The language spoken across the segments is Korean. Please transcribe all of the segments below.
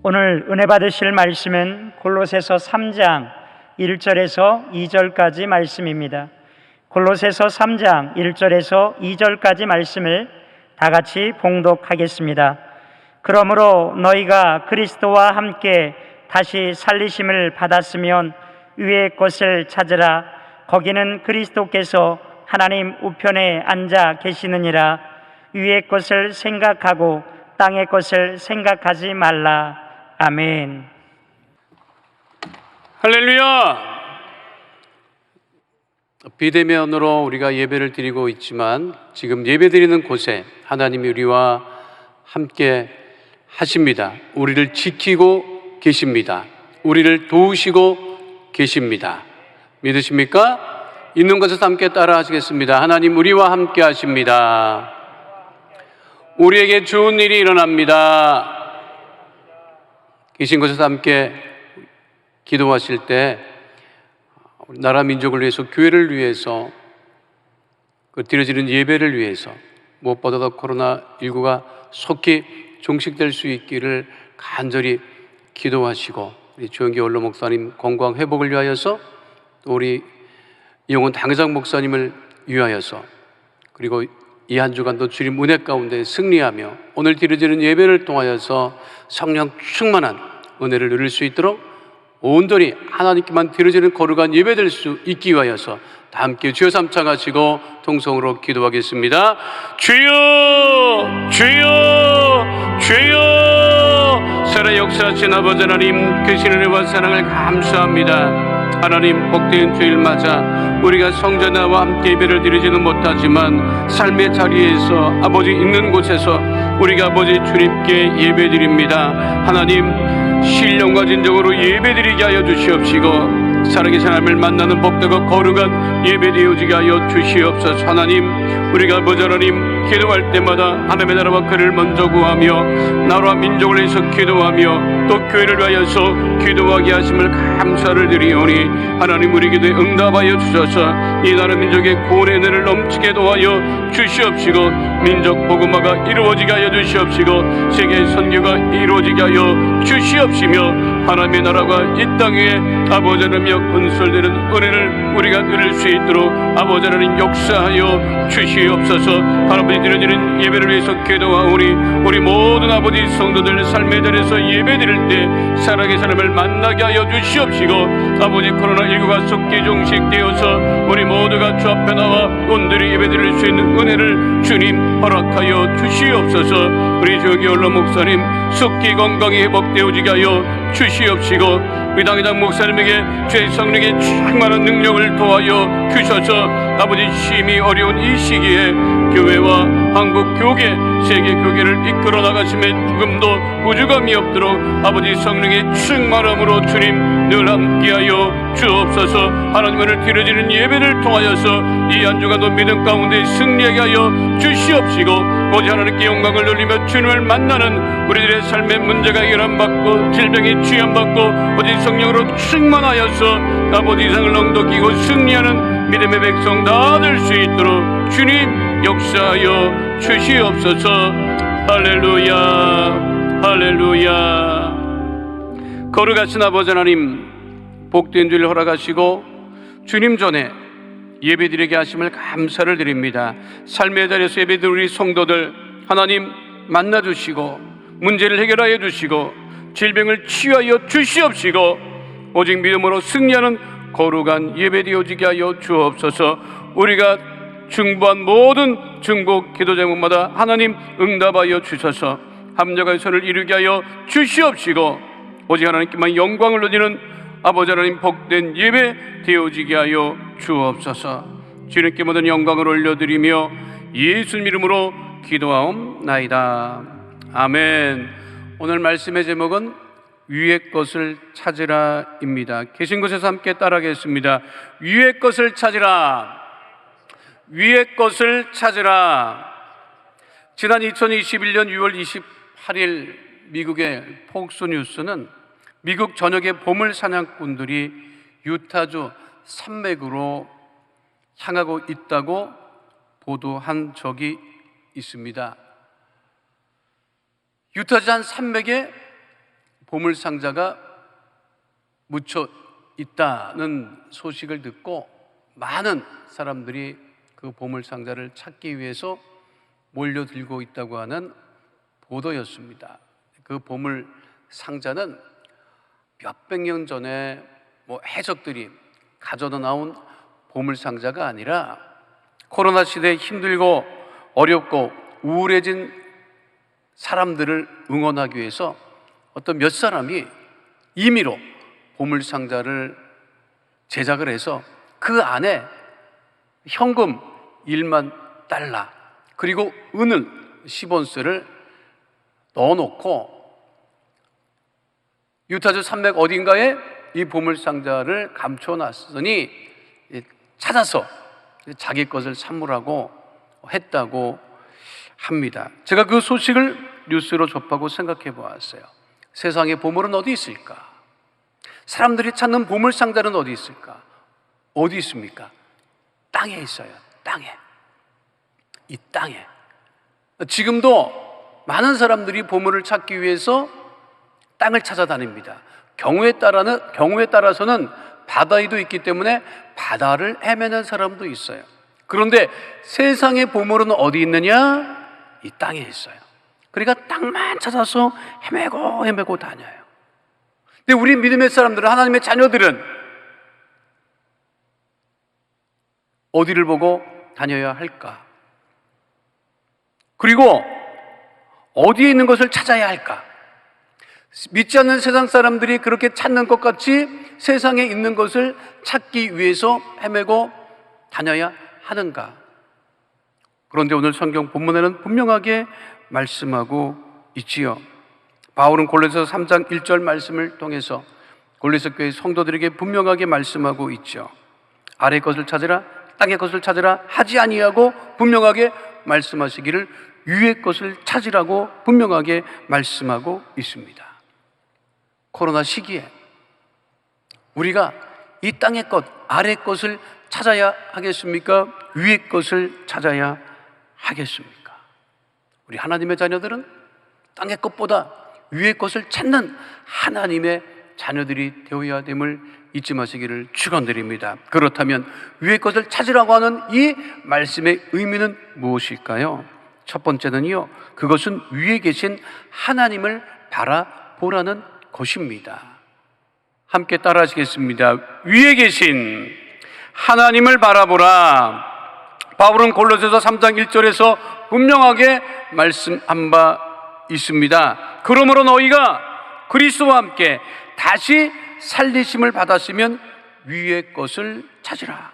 오늘 은혜 받으실 말씀은 골로새서 3장 1절에서 2절까지 말씀입니다. 골로새서 3장 1절에서 2절까지 말씀을 다 같이 봉독하겠습니다. 그러므로 너희가 그리스도와 함께 다시 살리심을 받았으면 위의 것을 찾으라. 거기는 그리스도께서 하나님 우편에 앉아 계시느니라. 위의 것을 생각하고 땅의 것을 생각하지 말라. 아멘. 할렐루야! 비대면으로 우리가 예배를 드리고 있지만 지금 예배 드리는 곳에 하나님이 우리와 함께 하십니다. 우리를 지키고 계십니다. 우리를 도우시고 계십니다. 믿으십니까? 있는 곳에서 함께 따라 하시겠습니다. 하나님 우리와 함께 하십니다. 우리에게 좋은 일이 일어납니다. 계신 곳에서 함께 기도하실 때 나라 민족을 위해서, 교회를 위해서, 드려지는 예배를 위해서, 무엇보다도 코로나19가 속히 종식될 수 있기를 간절히 기도하시고, 우리 조영기 원로 목사님 건강 회복을 위하여서, 또 우리 이용훈 당회장 목사님을 위하여서, 그리고 이 한 주간도 주님 은혜 가운데 승리하며 오늘 드려지는 예배를 통하여서 성령 충만한 은혜를 누릴 수 있도록 온전히 하나님께만 드려지는 거룩한 예배될 수 있기 위하여서 다 함께 주여 삼창하시고 통성으로 기도하겠습니다. 주여, 주여, 주여. 살아 역사하신 아버지 하나님, 크신 은혜와 사랑을 감사합니다. 하나님, 복된 주일 맞아 우리가 성전 나와 함께 예배를 드리지는 못하지만 삶의 자리에서 아버지 있는 곳에서 우리가 아버지 주님께 예배 드립니다. 하나님, 신령과 진정으로 예배 드리게 하여 주시옵시고 살아계신 하나님을 만나는 복되고 거룩한 예배 되어지게 하여 주시옵소서. 하나님, 우리가 아버지 하나님 기도할 때마다 하나님의 나라와 그를 먼저 구하며 나라와 민족을 위해서 기도하며 또 교회를 위하여서 기도하게 하심을 감사를 드리오니 하나님, 우리 기도에 응답하여 주셔서 이 나라 민족의 구원의 은혜를 넘치게 도와여 주시옵시고 민족 복음화가 이루어지게 하여 주시옵시고 세계 선교가 이루어지게 하여 주시옵시며 하나님의 나라가 이 땅에 아버지 하나님여 건설되는 은혜를 우리가 누릴 수 있도록 아버지 하나님 역사하여 주시옵소서. 할아버지 드려지는 예배를 위해서 기도하오니 우리 모든 아버지 성도들 삶의 자리에서 예배 드릴 때 살아계신 하나님을 만나게 하여 주시옵시고 아버지 코로나19가 속기 종식되어서 우리 모두가 주 앞에 나와 온전히 예배 드릴 수 있는 은혜를 주님 허락하여 주시옵소서. 우리 조영기 원로 목사님 속기 건강이 회복되어지게 하여 주시옵시고 우리 당회장 목사님에게 주의 성령의 충만한 능력을 도하여 주셔서 아버지 심히 어려운 이 시기에 교회와 한국 교계, 세계 교계를 이끌어 나가심에 조금도 부족함이 없도록 아버지 성령의 충만함으로 주님 늘 함께하여 주옵소서. 하나님을 드려지는 예배를 통하여서 이 한 주간도 믿음 가운데 승리하게 하여 주시옵시고 오직 하나님께 영광을 돌리며 주님을 만나는 우리들의 삶의 문제가 해결받고 질병이 치유받고 오직 성령으로 충만하여서 아버지 이상을 넉넉히고 승리하는 믿음의 백성 다 될 수 있도록 주님 역사하여 주시옵소서. 할렐루야, 할렐루야. 거룩하신 아버지 하나님, 복된 주일 허락하시고 주님 전에 예배드리게 하심을 감사를 드립니다. 삶의 자리에서 예배드린 우리 성도들 하나님 만나주시고 문제를 해결하여 주시고 질병을 치유하여 주시옵시고 오직 믿음으로 승리하는 거룩한 예배되어지게 하여 주옵소서. 우리가 중보한 모든 중보 기도 제목마다 하나님 응답하여 주셔서 합력의 선을 이루게 하여 주시옵시고 오직 하나님께만 영광을 돌리는 아버지 하나님 복된 예배 되어지게 하여 주옵소서. 주님께 모든 영광을 올려드리며 예수님 이름으로 기도하옵나이다. 아멘. 오늘 말씀의 제목은 위의 것을 찾으라입니다. 계신 곳에서 함께 따라하겠습니다. 위의 것을 찾으라. 위의 것을 찾으라. 지난 2021년 6월 28일 미국의 폭스뉴스는 미국 전역의 보물 사냥꾼들이 유타주 산맥으로 향하고 있다고 보도한 적이 있습니다. 유타주 한 산맥에 보물 상자가 묻혀 있다는 소식을 듣고 많은 사람들이 그 보물 상자를 찾기 위해서 몰려들고 있다고 하는 보도였습니다. 그 보물 상자는 몇백 년 전에 해적들이 가져다 나온 보물 상자가 아니라 코로나 시대에 힘들고 어렵고 우울해진 사람들을 응원하기 위해서 어떤 몇 사람이 임의로 보물 상자를 제작을 해서 그 안에 현금 1만 달러 그리고 은을 10온스를 넣어놓고 유타주 산맥 어딘가에 이 보물 상자를 감춰놨으니 찾아서 자기 것을 산물하고 했다고 합니다. 제가 그 소식을 뉴스로 접하고 생각해 보았어요. 세상에 보물은 어디 있을까? 사람들이 찾는 보물 상자는 어디 있을까? 어디 있습니까? 땅에 있어요. 땅에. 이 땅에. 지금도 많은 사람들이 보물을 찾기 위해서 땅을 찾아다닙니다. 경우에 따라서는 바다에도 있기 때문에 바다를 헤매는 사람도 있어요. 그런데 세상의 보물은 어디 있느냐? 이 땅에 있어요. 그러니까 땅만 찾아서 헤매고 다녀요. 근데 우리 믿음의 사람들은, 하나님의 자녀들은 어디를 보고 다녀야 할까? 그리고 어디에 있는 것을 찾아야 할까? 믿지 않는 세상 사람들이 그렇게 찾는 것 같이 세상에 있는 것을 찾기 위해서 헤매고 다녀야 하는가? 그런데 오늘 성경 본문에는 분명하게 말씀하고 있지요. 바울은 골로새서 3장 1절 말씀을 통해서 골로새 교회 성도들에게 분명하게 말씀하고 있죠. 아래 것을 찾으라, 땅의 것을 찾으라 하지 아니하고 분명하게 말씀하시기를 위의 것을 찾으라고 분명하게 말씀하고 있습니다. 코로나 시기에 우리가 이 땅의 것, 아래 것을 찾아야 하겠습니까? 위의 것을 찾아야 하겠습니까? 우리 하나님의 자녀들은 땅의 것보다 위의 것을 찾는 하나님의 자녀들이 되어야 됨을 잊지 마시기를 축원드립니다. 그렇다면 위의 것을 찾으라고 하는 이 말씀의 의미는 무엇일까요? 첫 번째는요, 그것은 위에 계신 하나님을 바라보라는 것입니다. 함께 따라 하시겠습니다. 위에 계신 하나님을 바라보라. 바울은 골로새서 3장 1절에서 분명하게 말씀한 바 있습니다. 그러므로 너희가 그리스도와 함께 다시 살리심을 받았으면 위의 것을 찾으라.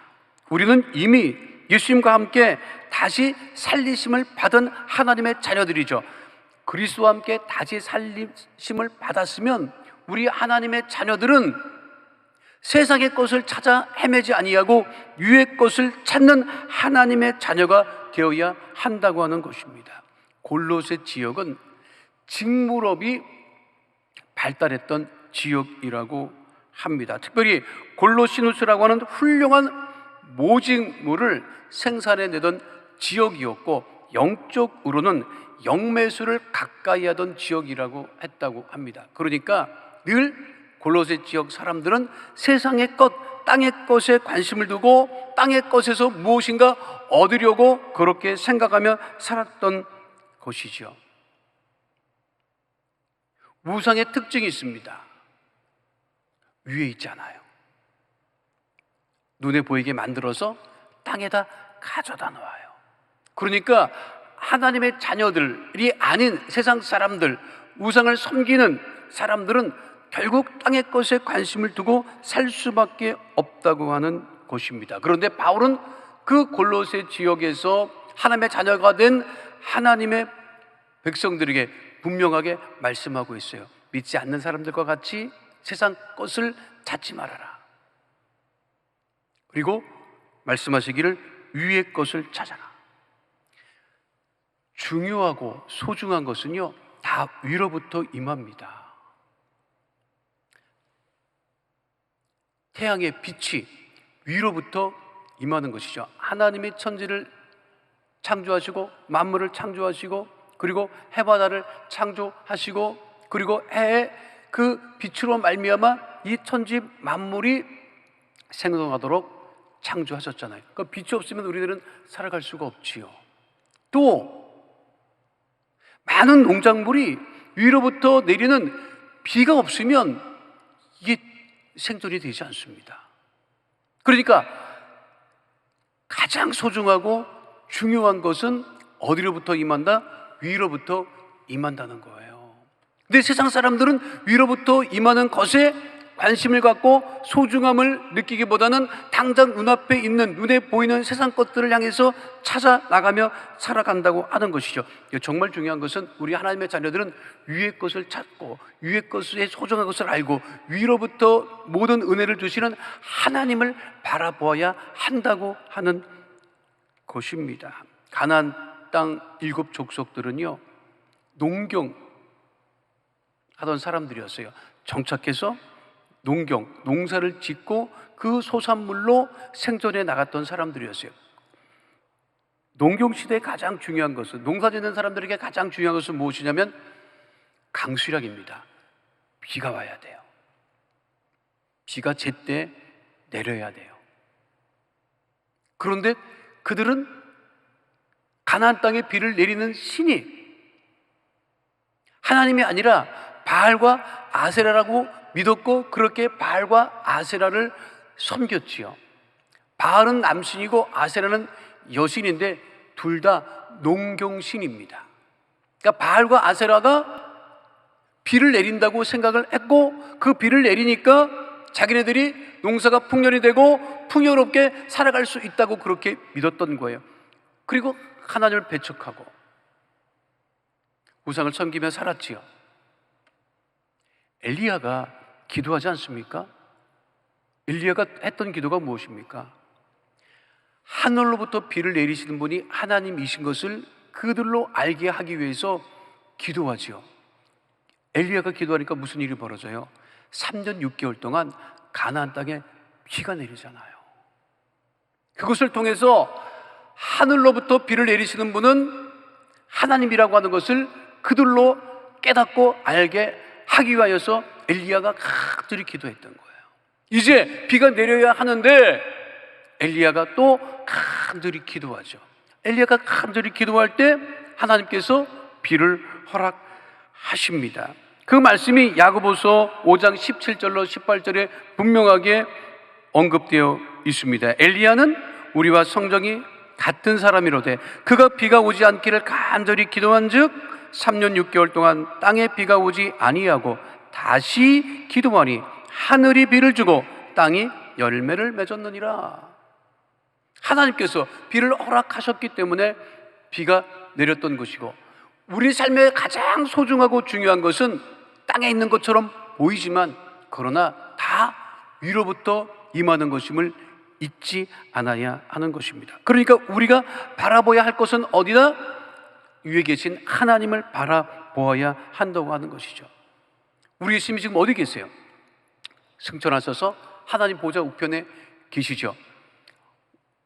우리는 이미 예수님과 함께 다시 살리심을 받은 하나님의 자녀들이죠. 그리스도와 함께 다시 살리심을 받았으면 우리 하나님의 자녀들은 세상의 것을 찾아 헤매지 아니하고 위의 것을 찾는 하나님의 자녀가 되어야 한다고 하는 것입니다. 골로새 지역은 직무업이 발달했던 지역이라고 합니다. 특별히 골로시누스라고 하는 훌륭한 모직물을 생산해내던 지역이었고, 영적으로는 영매수를 가까이 하던 지역이라고 했다고 합니다. 그러니까 늘 골로새 지역 사람들은 세상의 것, 땅의 것에 관심을 두고 땅의 것에서 무엇인가 얻으려고 그렇게 생각하며 살았던 것이죠. 우상의 특징이 있습니다. 위에 있잖아요. 눈에 보이게 만들어서 땅에다 가져다 놓아요. 그러니까 하나님의 자녀들이 아닌 세상 사람들, 우상을 섬기는 사람들은 결국 땅의 것에 관심을 두고 살 수밖에 없다고 하는 것입니다. 그런데 바울은 그 골로새 지역에서 하나님의 자녀가 된 하나님의 백성들에게 분명하게 말씀하고 있어요. 믿지 않는 사람들과 같이 세상 것을 찾지 말아라. 그리고 말씀하시기를 위의 것을 찾아라. 중요하고 소중한 것은요, 다 위로부터 임합니다. 태양의 빛이 위로부터 임하는 것이죠. 하나님의 천지를 창조하시고 만물을 창조하시고 그리고 해바다를 창조하시고 그리고 해에 그 빛으로 말미암아 이 천지 만물이 생동하도록 창조하셨잖아요. 그 빛이 없으면 우리들은 살아갈 수가 없지요. 또 많은 농작물이 위로부터 내리는 비가 없으면 이게 생존이 되지 않습니다. 그러니까 가장 소중하고 중요한 것은 어디로부터 임한다? 위로부터 임한다는 거예요. 근데 세상 사람들은 위로부터 임하는 것에 관심을 갖고 소중함을 느끼기보다는 당장 눈앞에 있는, 눈에 보이는 세상 것들을 향해서 찾아 나가며 살아간다고 하는 것이죠. 정말 중요한 것은 우리 하나님의 자녀들은 위의 것을 찾고 위의 것의 소중한 것을 알고 위로부터 모든 은혜를 주시는 하나님을 바라보아야 한다고 하는 것입니다. 가나안 땅 7 족속들은요, 농경 하던 사람들이었어요. 정착해서 농사를 짓고 그 소산물로 생존해 나갔던 사람들이었어요. 농경시대에 가장 중요한 것은, 농사 짓는 사람들에게 가장 중요한 것은 무엇이냐면 강수량입니다. 비가 와야 돼요. 비가 제때 내려야 돼요. 그런데 그들은 가나안 땅에 비를 내리는 신이 하나님이 아니라 바알과 아세라라고 믿었고, 그렇게 바알과 아세라를 섬겼지요. 바알은 남신이고 아세라는 여신인데 둘 다 농경신입니다. 그러니까 바알과 아세라가 비를 내린다고 생각을 했고, 그 비를 내리니까 자기네들이 농사가 풍년이 되고 풍요롭게 살아갈 수 있다고 그렇게 믿었던 거예요. 그리고 하나님을 배척하고 우상을 섬기며 살았지요. 엘리야가 기도하지 않습니까? 엘리야가 했던 기도가 무엇입니까? 하늘로부터 비를 내리시는 분이 하나님이신 것을 그들로 알게 하기 위해서 기도하지요. 엘리야가 기도하니까 무슨 일이 벌어져요? 3년 6개월 동안 가나안 땅에 비가 내리잖아요. 그것을 통해서 하늘로부터 비를 내리시는 분은 하나님이라고 하는 것을 그들로 깨닫고 알게 하기 위하여서 엘리야가 간절히 기도했던 거예요. 이제 비가 내려야 하는데 엘리야가 또 간절히 기도하죠. 엘리야가 간절히 기도할 때 하나님께서 비를 허락하십니다. 그 말씀이 야고보서 5장 17절로 18절에 분명하게 언급되어 있습니다. 엘리야는 우리와 성정이 같은 사람이로되 그가 비가 오지 않기를 간절히 기도한즉 3년 6개월 동안 땅에 비가 오지 아니하고 다시 기도하니 하늘이 비를 주고 땅이 열매를 맺었느니라. 하나님께서 비를 허락하셨기 때문에 비가 내렸던 것이고, 우리 삶에 가장 소중하고 중요한 것은 땅에 있는 것처럼 보이지만 그러나 다 위로부터 임하는 것임을 잊지 않아야 하는 것입니다. 그러니까 우리가 바라보아야 할 것은 어디다? 위에 계신 하나님을 바라보아야 한다고 하는 것이죠. 우리 예수님이 지금 어디 계세요? 승천하셔서 하나님 보좌 우편에 계시죠.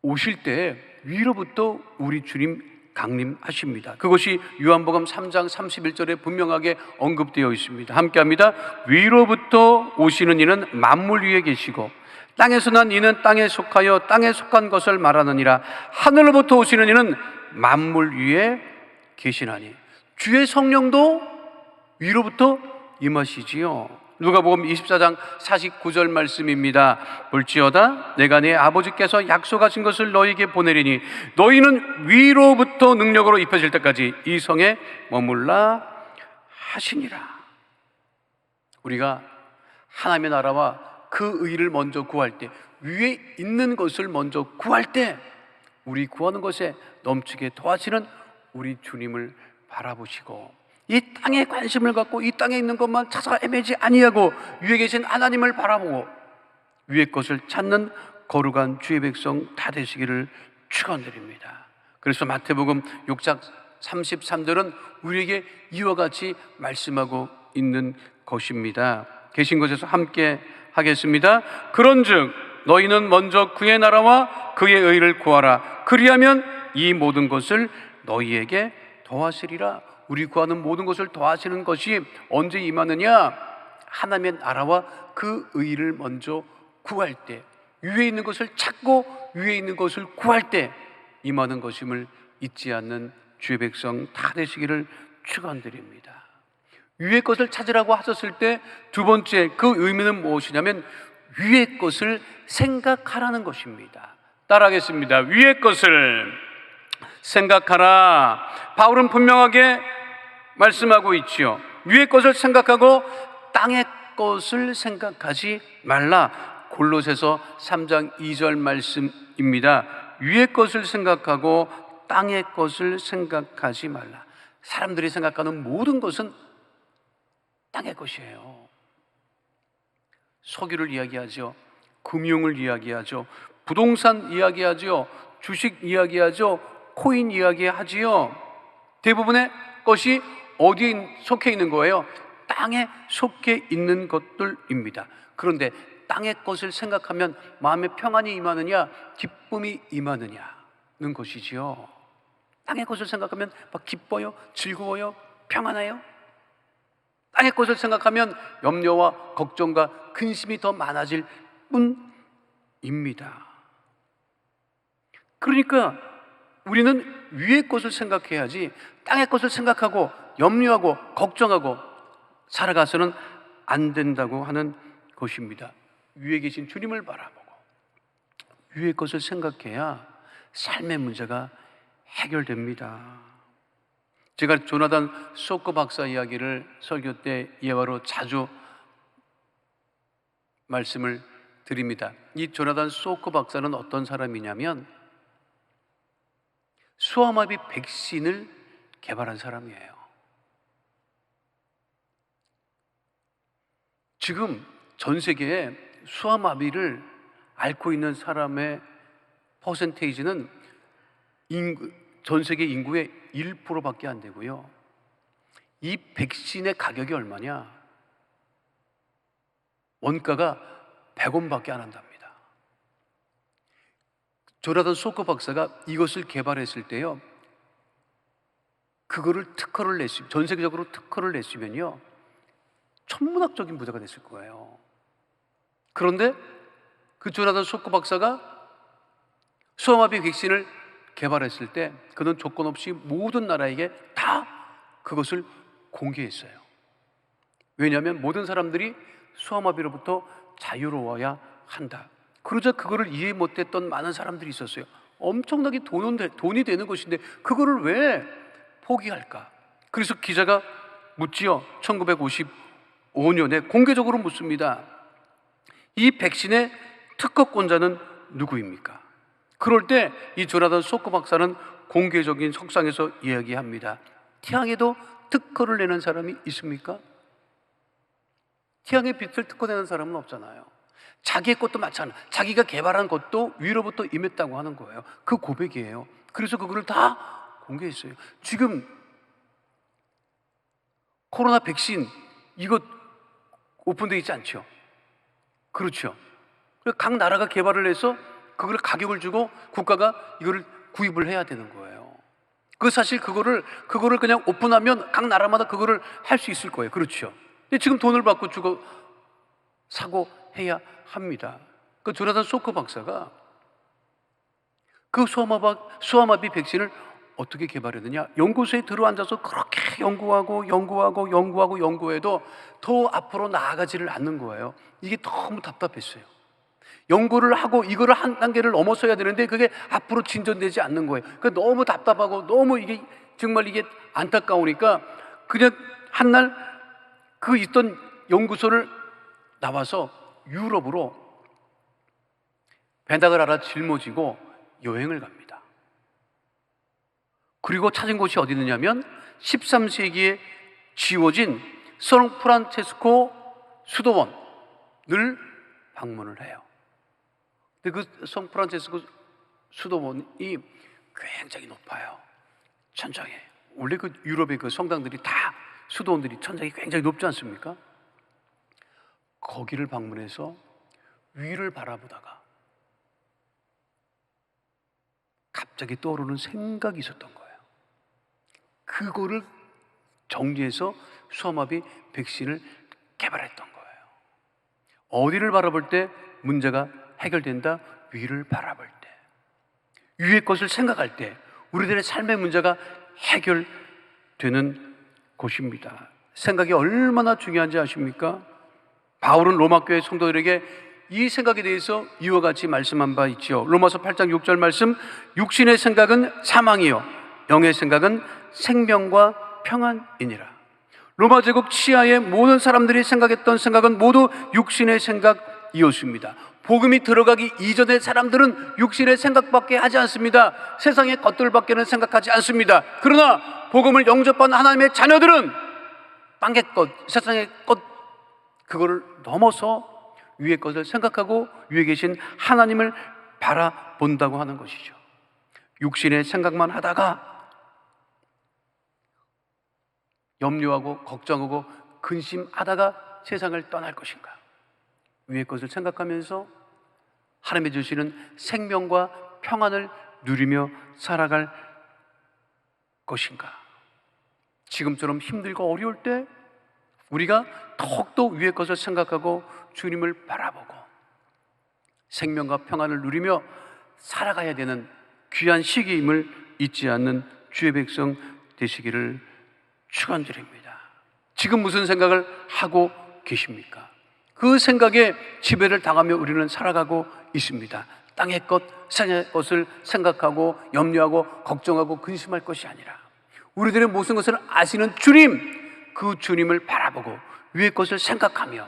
오실 때 위로부터 우리 주님 강림하십니다. 그것이 요한복음 3장 31절에 분명하게 언급되어 있습니다. 함께합니다. 위로부터 오시는 이는 만물 위에 계시고 땅에서 난 이는 땅에 속하여 땅에 속한 것을 말하느니라. 하늘로부터 오시는 이는 만물 위에 계시나니. 주의 성령도 위로부터 임하시지요. 누가복음 24장 49절 말씀입니다. 볼지어다 내가 네 아버지께서 약속하신 것을 너희에게 보내리니 너희는 위로부터 능력으로 입혀질 때까지 이 성에 머물라 하시니라. 우리가 하나님의 나라와 그 의를 먼저 구할 때, 위에 있는 것을 먼저 구할 때 우리 구하는 것에 넘치게 도와주시는 우리 주님을 바라보시고 이 땅에 관심을 갖고 이 땅에 있는 것만 찾아 헤매지 아니하고 위에 계신 하나님을 바라보고 위의 것을 찾는 거룩한 주의 백성 다 되시기를 축원드립니다. 그래서 마태복음 6장 33절은 우리에게 이와 같이 말씀하고 있는 것입니다. 계신 곳에서 함께 하겠습니다. 그런즉 너희는 먼저 그의 나라와 그의 의를 구하라. 그리하면 이 모든 것을 너희에게 더하시리라. 우리 구하는 모든 것을 더하시는 것이 언제 임하느냐? 하나님의 나라와 그 의를 먼저 구할 때, 위에 있는 것을 찾고 위에 있는 것을 구할 때 임하는 것임을 잊지 않는 주의 백성 다 되시기를 축원드립니다. 위의 것을 찾으라고 하셨을 때 두 번째 그 의미는 무엇이냐면 위의 것을 생각하라는 것입니다. 따라하겠습니다. 위의 것을 생각하라. 바울은 분명하게 말씀하고 있지요. 위의 것을 생각하고 땅의 것을 생각하지 말라. 골로새서 3장 2절 말씀입니다. 위의 것을 생각하고 땅의 것을 생각하지 말라. 사람들이 생각하는 모든 것은 땅의 것이에요. 석유를 이야기하죠. 금융을 이야기하죠. 부동산 이야기하죠. 주식 이야기하죠. 코인 이야기하지요. 대부분의 것이 어디에 속해 있는 거예요? 땅에 속해 있는 것들입니다. 그런데 땅의 것을 생각하면 마음에 평안이 임하느냐, 기쁨이 임하느냐는 것이지요. 땅의 것을 생각하면 막 기뻐요, 즐거워요, 평안해요. 땅의 것을 생각하면 염려와 걱정과 근심이 더 많아질 뿐입니다. 그러니까 우리는 위의 것을 생각해야지 땅의 것을 생각하고 염려하고 걱정하고 살아가서는 안 된다고 하는 것입니다. 위에 계신 주님을 바라보고 위의 것을 생각해야 삶의 문제가 해결됩니다. 제가 조나단 소커 박사 이야기를 설교 때 예화로 자주 말씀을 드립니다. 이 조나단 소커 박사는 어떤 사람이냐면 수아마비 백신을 개발한 사람이에요. 지금 전 세계에 수아마비를 앓고 있는 사람의 퍼센테이지는 전 세계 인구의 1%밖에 안 되고요. 이 백신의 가격이 얼마냐? 원가가 100원밖에 안 한답니다. 조나단 소커 박사가 이것을 개발했을 때요, 그거를 특허를 냈으면, 전 세계적으로 특허를 냈으면요, 천문학적인 부자가 됐을 거예요. 그런데 그 조나단 소커 박사가 수아마비 백신을 개발했을 때 그는 조건 없이 모든 나라에게 다 그것을 공개했어요. 왜냐하면 모든 사람들이 수아마비로부터 자유로워야 한다. 그러자 그거를 이해 못했던 많은 사람들이 있었어요. 엄청나게 돈이 되는 것인데 그거를 왜 포기할까? 그래서 기자가 묻지요. 1955년에 공개적으로 묻습니다. 이 백신의 특허권자는 누구입니까? 그럴 때 이 조나단 소커 박사는 공개적인 석상에서 이야기합니다. 태양에도 특허를 내는 사람이 있습니까? 태양의 빛을 특허내는 사람은 없잖아요. 자기의 것도 마찬가지, 자기가 개발한 것도 위로부터 임했다고 하는 거예요. 그 고백이에요. 그래서 그거를 다 공개했어요. 지금 코로나 백신 이거 오픈되어 있지 않죠? 그렇죠. 각 나라가 개발을 해서 그걸 가격을 주고 국가가 이거를 구입을 해야 되는 거예요. 그 사실 그거를 그냥 오픈하면 각 나라마다 그거를 할 수 있을 거예요. 그렇죠. 근데 지금 돈을 받고 주고 사고 해야 합니다. 그 조나단 소커 박사가 그 수아마비 백신을 어떻게 개발했느냐? 연구소에 들어앉아서 그렇게 연구해도 더 앞으로 나아가지를 않는 거예요. 이게 너무 답답했어요. 연구를 하고 이거를 한 단계를 넘어서야 되는데 그게 앞으로 진전되지 않는 거예요. 그러니까 너무 답답하고 너무 이게 정말 이게 안타까우니까 그냥 한날 그 있던 연구소를 나와서 유럽으로 배낭을 하나 짊어지고 여행을 갑니다. 그리고 찾은 곳이 어디 있느냐면 13세기에 지어진 성프란체스코 수도원을 방문을 해요. 근데 그 성프란체스코 수도원이 굉장히 높아요. 천장에. 원래 그 유럽의 그 성당들이 다 수도원들이 천장이 굉장히 높지 않습니까? 거기를 방문해서 위를 바라보다가 갑자기 떠오르는 생각이 있었던 거예요. 그거를 정리해서 수아마비 백신을 개발했던 거예요. 어디를 바라볼 때 문제가 해결된다? 위를 바라볼 때, 위의 것을 생각할 때 우리들의 삶의 문제가 해결되는 곳입니다. 생각이 얼마나 중요한지 아십니까? 바울은 로마 교회 성도들에게 이 생각에 대해서 이와 같이 말씀한 바 있죠. 로마서 8장 6절 말씀, 육신의 생각은 사망이요 영의 생각은 생명과 평안이니라. 로마 제국 치하의 모든 사람들이 생각했던 생각은 모두 육신의 생각이었습니다. 복음이 들어가기 이전의 사람들은 육신의 생각밖에 하지 않습니다. 세상의 것들밖에는 생각하지 않습니다. 그러나 복음을 영접한 하나님의 자녀들은 땅의 것, 세상의 것, 그거를 넘어서 위의 것을 생각하고 위에 계신 하나님을 바라본다고 하는 것이죠. 육신의 생각만 하다가 염려하고 걱정하고 근심하다가 세상을 떠날 것인가? 위의 것을 생각하면서 하나님이 주시는 생명과 평안을 누리며 살아갈 것인가? 지금처럼 힘들고 어려울 때 우리가 더욱더 위의 것을 생각하고 주님을 바라보고 생명과 평안을 누리며 살아가야 되는 귀한 시기임을 잊지 않는 주의 백성 되시기를 축원드립니다. 지금 무슨 생각을 하고 계십니까? 그 생각에 지배를 당하며 우리는 살아가고 있습니다. 땅의 것, 세상의 것을 생각하고 염려하고 걱정하고 근심할 것이 아니라 우리들의 모든 것을 아시는 주님, 그 주님을 바라보고 위의 것을 생각하며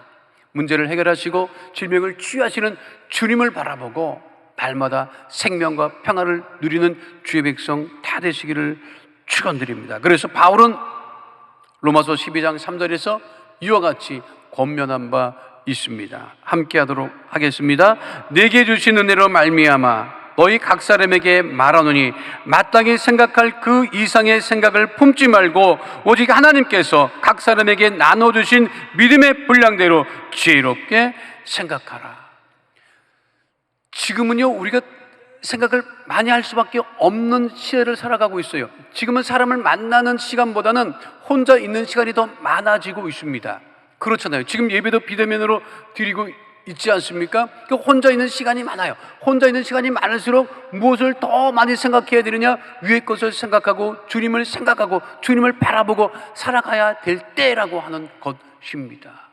문제를 해결하시고 질병을 치유하시는 주님을 바라보고 날마다 생명과 평안을 누리는 주의 백성 다 되시기를 축원드립니다. 그래서 바울은 로마서 12장 3절에서 이와 같이 권면한 바 있습니다. 함께 하도록 하겠습니다. 내게 주신 은혜로 말미암아 너희 각 사람에게 말하노니 마땅히 생각할 그 이상의 생각을 품지 말고 오직 하나님께서 각 사람에게 나눠주신 믿음의 분량대로 지혜롭게 생각하라. 지금은요, 우리가 생각을 많이 할 수밖에 없는 시대를 살아가고 있어요. 지금은 사람을 만나는 시간보다는 혼자 있는 시간이 더 많아지고 있습니다. 그렇잖아요. 지금 예배도 비대면으로 드리고 있지 않습니까? 혼자 있는 시간이 많아요. 혼자 있는 시간이 많을수록 무엇을 더 많이 생각해야 되느냐? 위의 것을 생각하고 주님을 생각하고 주님을 바라보고 살아가야 될 때라고 하는 것입니다.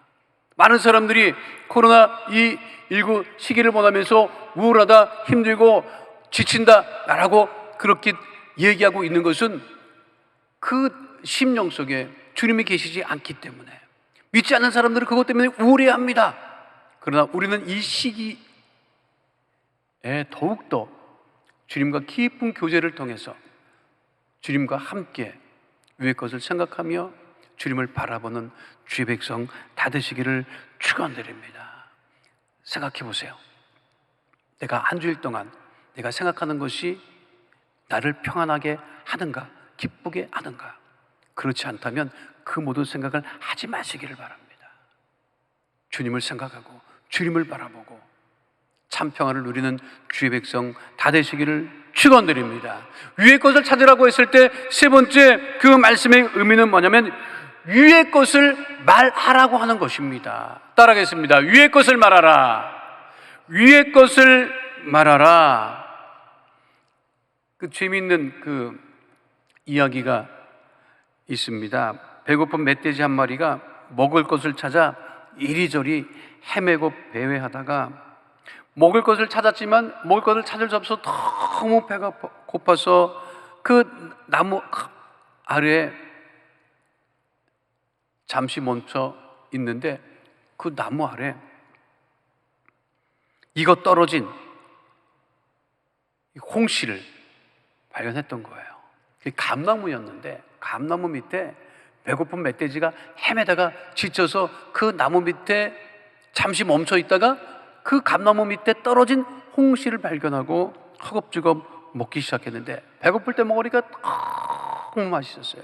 많은 사람들이 코로나19 시기를 보내면서 우울하다, 힘들고 지친다라고 그렇게 얘기하고 있는 것은 그 심령 속에 주님이 계시지 않기 때문에, 믿지 않는 사람들은 그것 때문에 우울해합니다. 그러나 우리는 이 시기에 더욱더 주님과 깊은 교제를 통해서 주님과 함께 위의 것을 생각하며 주님을 바라보는 주의 백성 다 되시기를 축원드립니다. 생각해 보세요. 내가 한 주일 동안 내가 생각하는 것이 나를 평안하게 하는가, 기쁘게 하는가? 그렇지 않다면 그 모든 생각을 하지 마시기를 바랍니다. 주님을 생각하고 주님을 바라보고 참 평안을 누리는 주의 백성 다 되시기를 축원드립니다. 위의 것을 찾으라고 했을 때 세 번째 그 말씀의 의미는 뭐냐면 위의 것을 말하라고 하는 것입니다. 따라하겠습니다. 위의 것을 말하라. 위의 것을 말하라. 그 재미있는 그 이야기가 있습니다. 배고픈 멧돼지 한 마리가 먹을 것을 찾아 이리저리 헤매고 배회하다가 먹을 것을 찾았지만 먹을 것을 찾을 수 없어 너무 배가 고파서 그 나무 아래에 잠시 멈춰 있는데 그 나무 아래 익어 떨어진 홍시를 발견했던 거예요. 감나무였는데 감나무 밑에 배고픈 멧돼지가 헤매다가 지쳐서 그 나무 밑에 잠시 멈춰 있다가 그 감나무 밑에 떨어진 홍시를 발견하고 허겁지겁 먹기 시작했는데 배고플 때 먹으니까 너무 맛있었어요.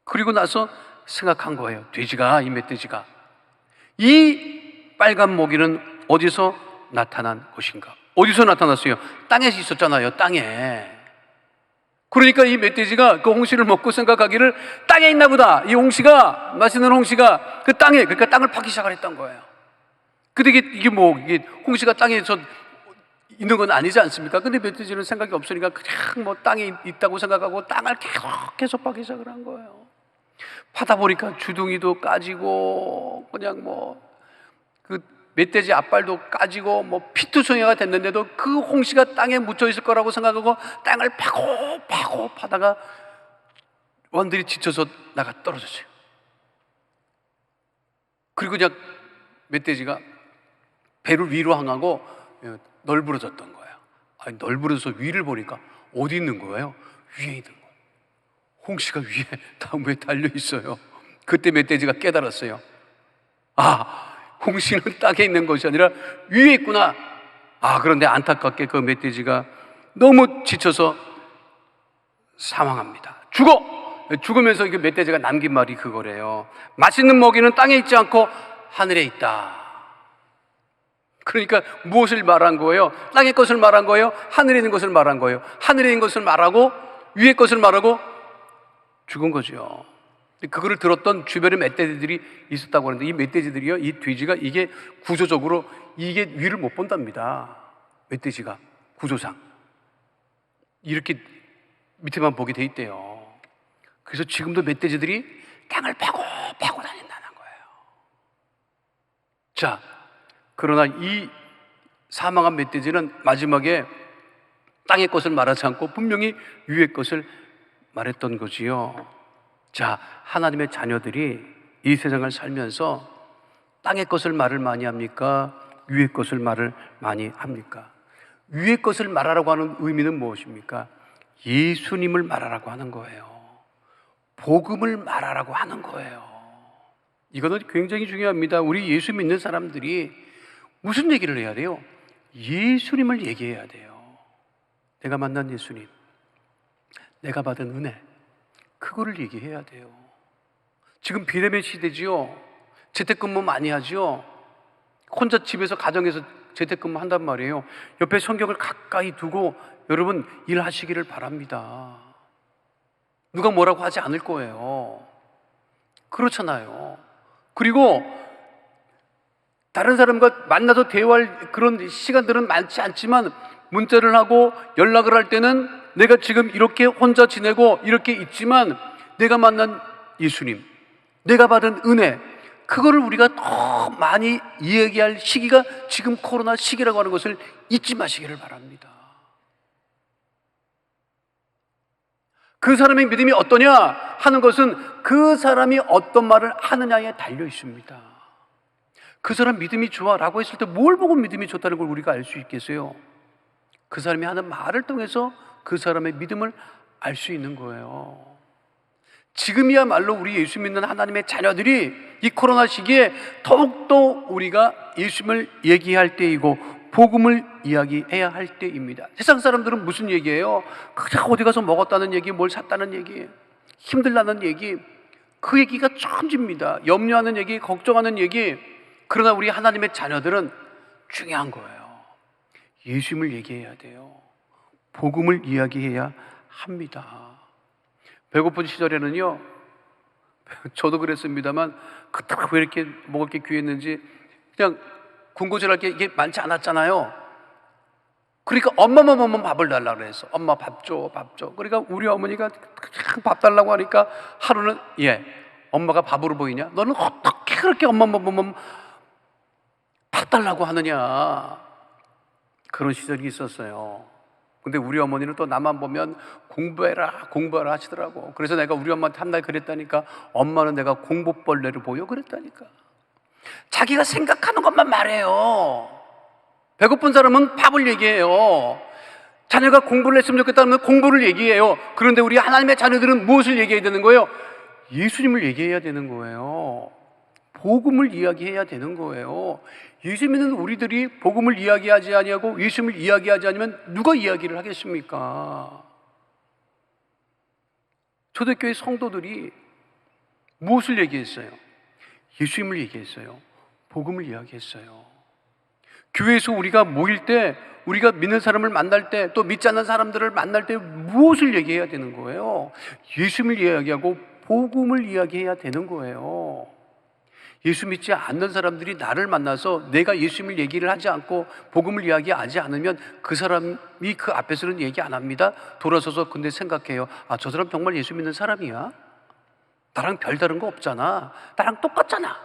그리고 나서 생각한 거예요. 돼지가, 이 멧돼지가 이 빨간 모기는 어디서 나타난 것인가? 어디서 나타났어요? 땅에 있었잖아요. 땅에. 그러니까 이 멧돼지가 그 홍시를 먹고 생각하기를 땅에 있나 보다. 이 홍시가, 맛있는 홍시가 그 땅에, 그러니까 땅을 파기 시작했던 거예요. 근데 이게 홍시가 땅에서 있는 건 아니지 않습니까? 근데 멧돼지는 생각이 없으니까 그냥 뭐 땅에 있다고 생각하고 땅을 계속 파기 시작을 한 거예요. 파다 보니까 주둥이도 까지고 그냥 그 멧돼지 앞발도 까지고 피투성이가 됐는데도 그 홍시가 땅에 묻혀 있을 거라고 생각하고 땅을 파고 파다가 완전히 지쳐서 나가 떨어졌어요. 그리고 그냥 멧돼지가 배를 위로 향하고 널브러졌던 거예요. 아니, 널브러져서 위를 보니까 어디 있는 거예요? 위에 있는 거예요. 홍시가 위에 나무에 달려 있어요. 그때 멧돼지가 깨달았어요. 아, 홍시는 땅에 있는 것이 아니라 위에 있구나. 그런데 안타깝게 그 멧돼지가 너무 지쳐서 사망합니다. 죽으면서 그 멧돼지가 남긴 말이 그거래요. 맛있는 먹이는 땅에 있지 않고 하늘에 있다. 그러니까 무엇을 말한 거예요? 땅의 것을 말한 거예요? 하늘에 있는 것을 말한 거예요? 하늘에 있는 것을 말하고 위에 것을 말하고 죽은 거죠. 그거를 들었던 주변에 멧돼지들이 있었다고 하는데, 이 멧돼지들이요, 이 돼지가 이게 구조적으로 이게 위를 못 본답니다. 멧돼지가 구조상 이렇게 밑에만 보게 돼 있대요. 그래서 지금도 멧돼지들이 땅을 파고 다닌다는 거예요. 자, 그러나 이 사망한 멧돼지는 마지막에 땅의 것을 말하지 않고 분명히 위의 것을 말했던 거지요. 자, 하나님의 자녀들이 이 세상을 살면서 땅의 것을 말을 많이 합니까? 위의 것을 말을 많이 합니까? 위의 것을 말하라고 하는 의미는 무엇입니까? 예수님을 말하라고 하는 거예요. 복음을 말하라고 하는 거예요. 이거는 굉장히 중요합니다. 우리 예수 믿는 사람들이 무슨 얘기를 해야 돼요? 예수님을 얘기해야 돼요. 내가 만난 예수님, 내가 받은 은혜, 그거를 얘기해야 돼요. 지금 비대면 시대지요. 재택근무 많이 하지요. 혼자 집에서 가정에서 재택근무 한단 말이에요. 옆에 성경을 가까이 두고 여러분 일하시기를 바랍니다. 누가 뭐라고 하지 않을 거예요. 그렇잖아요. 그리고 다른 사람과 만나서 대화할 그런 시간들은 많지 않지만 문자를 하고 연락을 할 때는 내가 지금 이렇게 혼자 지내고 이렇게 있지만 내가 만난 예수님, 내가 받은 은혜, 그거를 우리가 더 많이 이야기할 시기가 지금 코로나 시기라고 하는 것을 잊지 마시기를 바랍니다. 그 사람의 믿음이 어떠냐 하는 것은 그 사람이 어떤 말을 하느냐에 달려 있습니다. 그 사람 믿음이 좋아라고 했을 때 뭘 보고 믿음이 좋다는 걸 우리가 알 수 있겠어요? 그 사람이 하는 말을 통해서 그 사람의 믿음을 알 수 있는 거예요. 지금이야말로 우리 예수 믿는 하나님의 자녀들이 이 코로나 시기에 더욱더 우리가 예수님을 얘기할 때이고 복음을 이야기해야 할 때입니다. 세상 사람들은 무슨 얘기예요? 그냥 어디 가서 먹었다는 얘기, 뭘 샀다는 얘기, 힘들다는 얘기, 그 얘기가 천지입니다. 염려하는 얘기, 걱정하는 얘기. 그러나 우리 하나님의 자녀들은 중요한 거예요. 예수님을 얘기해야 돼요. 복음을 이야기해야 합니다. 배고픈 시절에는요, 저도 그랬습니다만 그때 왜 이렇게 먹을 게 귀했는지 그냥 군것질할 게 이게 많지 않았잖아요. 그러니까 엄마만 밥을 달라고 그래서 엄마 밥 줘, 밥 줘. 그러니까 우리 어머니가 그냥 밥 달라고 하니까 하루는 엄마가 밥으로 보이냐? 너는 어떻게 그렇게 엄마만 보면 밥 달라고 하느냐? 그런 시절이 있었어요. 근데 우리 어머니는 또 나만 보면 공부해라 하시더라고. 그래서 내가 우리 엄마한테 한 날 그랬다니까. 엄마는 내가 공부벌레를 보여 그랬다니까. 자기가 생각하는 것만 말해요. 배고픈 사람은 밥을 얘기해요. 자녀가 공부를 했으면 좋겠다면 공부를 얘기해요. 그런데 우리 하나님의 자녀들은 무엇을 얘기해야 되는 거예요? 예수님을 얘기해야 되는 거예요. 복음을 이야기해야 되는 거예요. 예수 믿는 우리들이 복음을 이야기하지 아니하고 예수님을 이야기하지 않으면 누가 이야기를 하겠습니까? 초대교회 성도들이 무엇을 얘기했어요? 예수님을 얘기했어요. 복음을 이야기했어요. 교회에서 우리가 모일 때, 우리가 믿는 사람을 만날 때, 또 믿지 않는 사람들을 만날 때 무엇을 얘기해야 되는 거예요? 예수님을 이야기하고 복음을 이야기해야 되는 거예요. 예수 믿지 않는 사람들이 나를 만나서 내가 예수님을 얘기를 하지 않고 복음을 이야기하지 않으면 그 사람이 그 앞에서는 얘기 안 합니다. 돌아서서 근데 생각해요. 아, 저 사람 정말 예수 믿는 사람이야? 나랑 별다른 거 없잖아. 나랑 똑같잖아.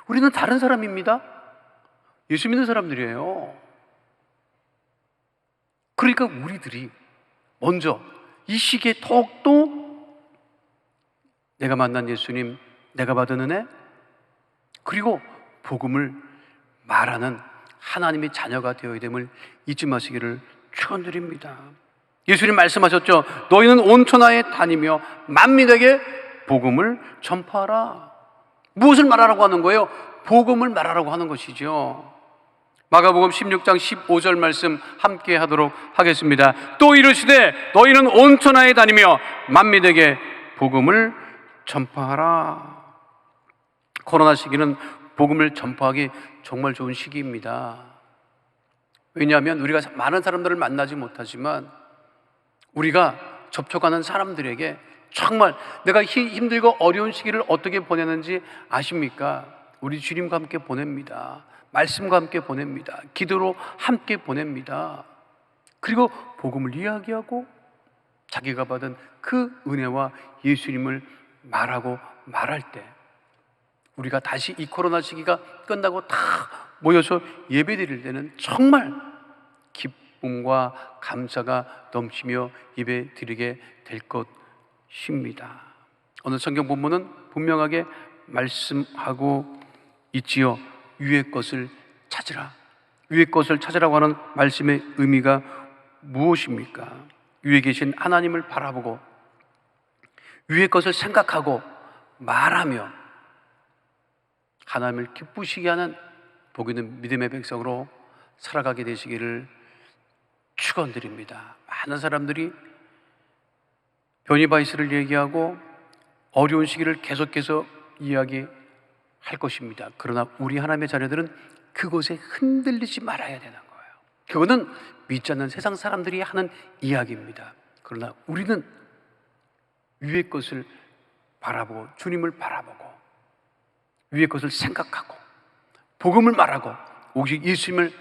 우리는 다른 사람입니다. 예수 믿는 사람들이에요. 그러니까 우리들이 먼저 이 시기에 더욱더 내가 만난 예수님, 내가 받은 은혜, 그리고 복음을 말하는 하나님의 자녀가 되어야 됨을 잊지 마시기를 축원드립니다. 예수님 말씀하셨죠. 너희는 온 천하에 다니며 만민에게 복음을 전파하라. 무엇을 말하라고 하는 거예요? 복음을 말하라고 하는 것이죠. 마가복음 16장 15절 말씀 함께 하도록 하겠습니다. 또 이르시되 너희는 온 천하에 다니며 만민에게 복음을 전파하라. 코로나 시기는 복음을 전파하기 정말 좋은 시기입니다. 왜냐하면 우리가 많은 사람들을 만나지 못하지만 우리가 접촉하는 사람들에게 정말 내가 힘들고 어려운 시기를 어떻게 보내는지 아십니까? 우리 주님과 함께 보냅니다. 말씀과 함께 보냅니다. 기도로 함께 보냅니다. 그리고 복음을 이야기하고 자기가 받은 그 은혜와 예수님을 말하고 말할 때 우리가 다시 이 코로나 시기가 끝나고 다 모여서 예배드릴 때는 정말 기쁨과 감사가 넘치며 예배드리게 될 것입니다. 오늘 성경 본문은 분명하게 말씀하고 있지요. 위의 것을 찾으라. 위의 것을 찾으라고 하는 말씀의 의미가 무엇입니까? 위에 계신 하나님을 바라보고 위의 것을 생각하고 말하며 하나님을 기쁘시게 하는 복 있는 믿음의 백성으로 살아가게 되시기를 축원드립니다. 많은 사람들이 변이바이러스를 얘기하고 어려운 시기를 계속해서 이야기할 것입니다. 그러나 우리 하나님의 자녀들은 그것에 흔들리지 말아야 되는 거예요. 그거는 믿지 않는 세상 사람들이 하는 이야기입니다. 그러나 우리는 위의 것을 바라보고 주님을 바라보고 위의 것을 생각하고 복음을 말하고 오직 예수님을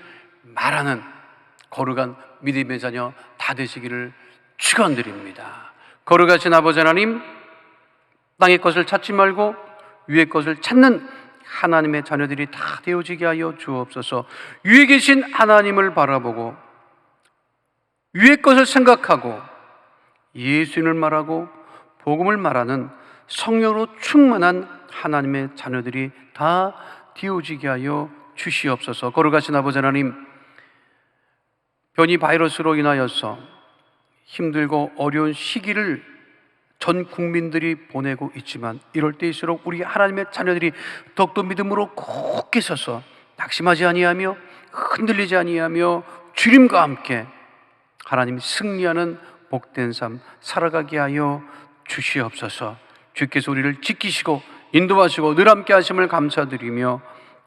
말하는 거룩한 믿음의 자녀 다 되시기를 축원드립니다. 거룩하신 아버지 하나님, 땅의 것을 찾지 말고 위의 것을 찾는 하나님의 자녀들이 다 되어지게 하여 주옵소서. 위에 계신 하나님을 바라보고 위의 것을 생각하고 예수님을 말하고 복음을 말하는 성령으로 충만한 하나님의 자녀들이 다 되어지게 하여 주시옵소서. 거룩하신 아버지 하나님, 변이 바이러스로 인하여서 힘들고 어려운 시기를 전 국민들이 보내고 있지만 이럴 때일수록 우리 하나님의 자녀들이 더욱더 믿음으로 굳게 서서 낙심하지 아니하며 흔들리지 아니하며 주님과 함께 하나님이 승리하는 복된 삶 살아가게 하여 주시옵소서. 주께서 우리를 지키시고 인도하시고 늘 함께 하심을 감사드리며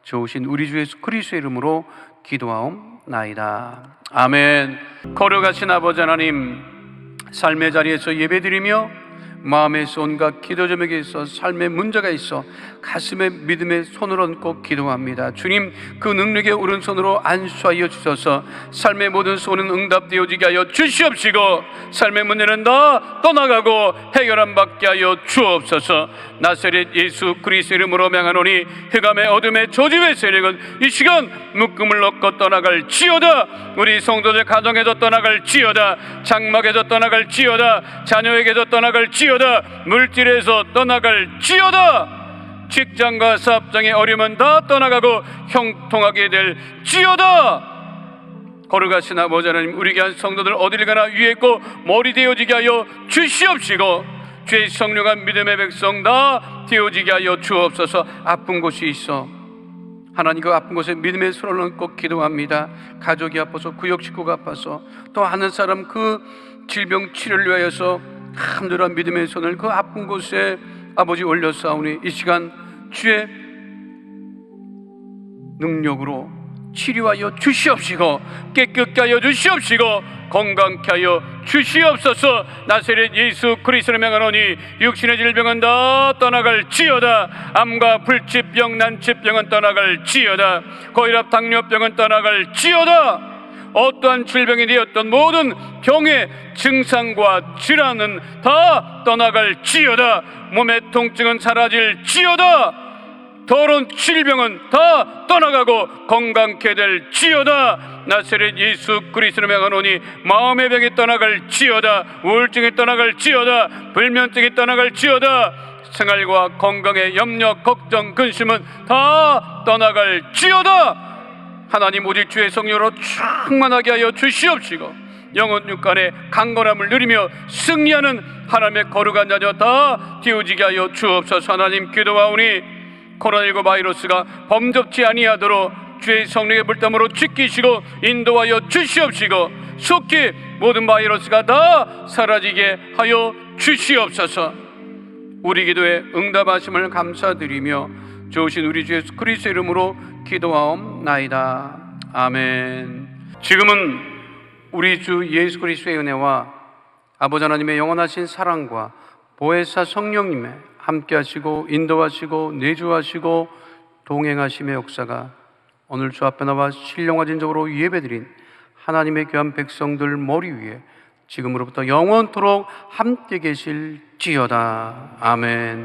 좋으신 우리 주 예수 그리스도의 이름으로 기도하옵나이다. 아멘. 거룩하신 아버지 하나님, 삶의 자리에서 예배드리며 마음에서 온갖 기도 제목에 있어 삶의 문제가 있어 가슴에 믿음의 손을 얹고 기도합니다. 주님, 그 능력의 오른손으로 안수하여 주셔서 삶의 모든 소원은 응답되어지게 하여 주시옵시고 삶의 문제는 다 떠나가고 해결함 받게 하여 주옵소서. 나사렛 예수 그리스도 이름으로 명하노니 흑암의 어둠의 저주의 세력은 이 시간 묶음을 놓고 떠나갈 지어다. 우리 성도들 가정에서 떠나갈 지어다. 장막에서 떠나갈 지어다. 자녀에게서 떠나갈 지어다. 물질에서 떠나갈 지어다. 직장과 사업장의 어려움은 다 떠나가고 형통하게 될 지어다. 거룩하신 아버지 하나님, 우리 귀한 성도들 어딜 가나 위에 있고 머리 되어지게 하여 주시옵시고 주의 성령한 믿음의 백성 다 되어지게 하여 주옵소서. 아픈 곳이 있어 하나님, 그 아픈 곳에 믿음의 손을 얹고 기도합니다. 가족이 아파서 구역 식구가 아파서 또 아는 사람 그 질병 치료를 위하여서 간절한 믿음의 손을 그 아픈 곳에 아버지 올려싸우니 이 시간 주의 능력으로 치료하여 주시옵시고 깨끗게 하여 주시옵시고 건강케 하여 주시옵소서. 나사렛 예수 그리스도를 명하노니 육신의 질병은 다 떠나갈지어다. 암과 불치병 난치병은 떠나갈지어다. 고혈압 당뇨병은 떠나갈지어다. 어떠한 질병이 되었던 모든 병의 증상과 질환은 다 떠나갈지어다. 몸의 통증은 사라질지어다. 더러운 질병은 다 떠나가고 건강케 될지어다. 나사렛 예수 그리스도를 명하노니 마음의 병이 떠나갈지어다. 우울증이 떠나갈지어다. 불면증이 떠나갈지어다. 생활과 건강의 염려, 걱정, 근심은 다 떠나갈지어다. 하나님 오직 주의 성령으로 충만하게 하여 주시옵시고 영혼 육간의 강건함을 누리며 승리하는 하나님의 거룩한 자녀 다 되어지게 하여 주옵소서. 하나님 기도하오니 코로나19 바이러스가 범접지 아니하도록 주의 성령의 불담으로 지키시고 인도하여 주시옵시고 속히 모든 바이러스가 다 사라지게 하여 주시옵소서. 우리 기도에 응답하심을 감사드리며 좋으신 우리 주 예수 그리스도의 이름으로 기도하옵나이다. 아멘. 지금은 우리 주 예수 그리스도의 은혜와 아버지 하나님의 영원하신 사랑과 보혜사 성령님의 함께하시고 인도하시고 내주하시고 동행하심의 역사가 오늘 주 앞에 나와 신령화진적으로 예배드린 하나님의 귀한 백성들 머리 위에 지금으로부터 영원토록 함께 계실지어다. 아멘.